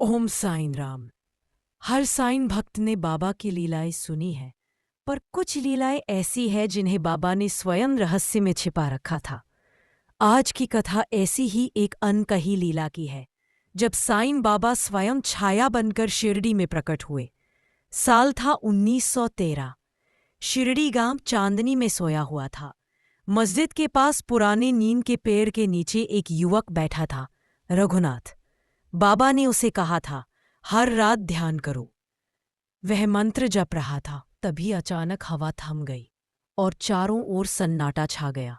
ओम साईं राम। हर साईं भक्त ने बाबा की लीलाएं सुनी है, पर कुछ लीलाएं ऐसी है जिन्हें बाबा ने स्वयं रहस्य में छिपा रखा था। आज की कथा ऐसी ही एक अनकही लीला की है, जब साईं बाबा स्वयं छाया बनकर शिरडी में प्रकट हुए। साल था 1913। शिरडी गांव चांदनी में सोया हुआ था। मस्जिद के पास पुराने नीम के पेड़ के नीचे एक युवक बैठा था, रघुनाथ। बाबा ने उसे कहा था, हर रात ध्यान करो। वह मंत्र जप रहा था, तभी अचानक हवा थम गई और चारों ओर सन्नाटा छा गया।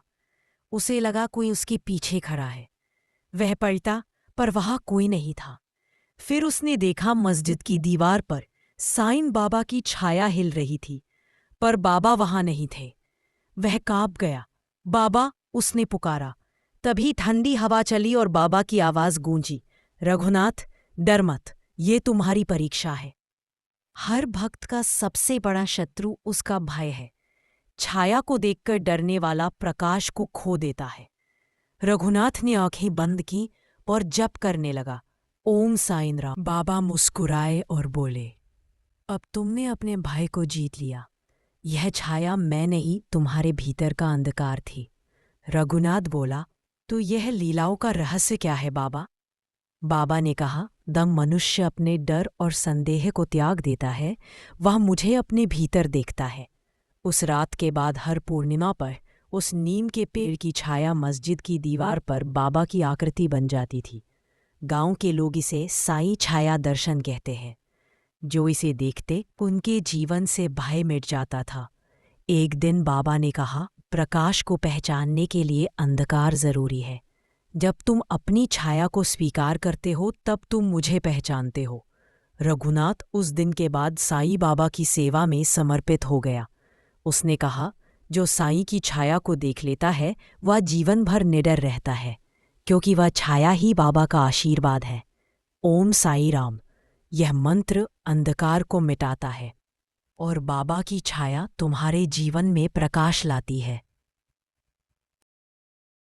उसे लगा कोई उसके पीछे खड़ा है। वह पलटा, पर वहां कोई नहीं था। फिर उसने देखा मस्जिद की दीवार पर साईं बाबा की छाया हिल रही थी, पर बाबा वहां नहीं थे। वह कांप गया। बाबा, उसने पुकारा। तभी ठंडी हवा चली और बाबा की आवाज गूंजी, रघुनाथ, डर मत, ये तुम्हारी परीक्षा है। हर भक्त का सबसे बड़ा शत्रु उसका भय है। छाया को देखकर डरने वाला प्रकाश को खो देता है। रघुनाथ ने आंखें बंद की और जप करने लगा, ओम साईं राम। बाबा मुस्कुराए और बोले, अब तुमने अपने भय को जीत लिया। यह छाया मैं नहीं, तुम्हारे भीतर का अंधकार थी। रघुनाथ बोला, तो यह लीलाओं का रहस्य क्या है बाबा? बाबा ने कहा, दम मनुष्य अपने डर और संदेह को त्याग देता है, वह मुझे अपने भीतर देखता है। उस रात के बाद हर पूर्णिमा पर उस नीम के पेड़ की छाया मस्जिद की दीवार पर बाबा की आकृति बन जाती थी। गांव के लोग इसे साईं छाया दर्शन कहते हैं। जो इसे देखते उनके जीवन से भय मिट जाता था। एक दिन बाबा ने कहा, प्रकाश को पहचानने के लिए अंधकार जरूरी है। जब तुम अपनी छाया को स्वीकार करते हो तब तुम मुझे पहचानते हो। रघुनाथ उस दिन के बाद साईं बाबा की सेवा में समर्पित हो गया। उसने कहा, जो साईं की छाया को देख लेता है वह जीवन भर निडर रहता है, क्योंकि वह छाया ही बाबा का आशीर्वाद है। ओम साईं राम। यह मंत्र अंधकार को मिटाता है और बाबा की छाया तुम्हारे जीवन में प्रकाश लाती है।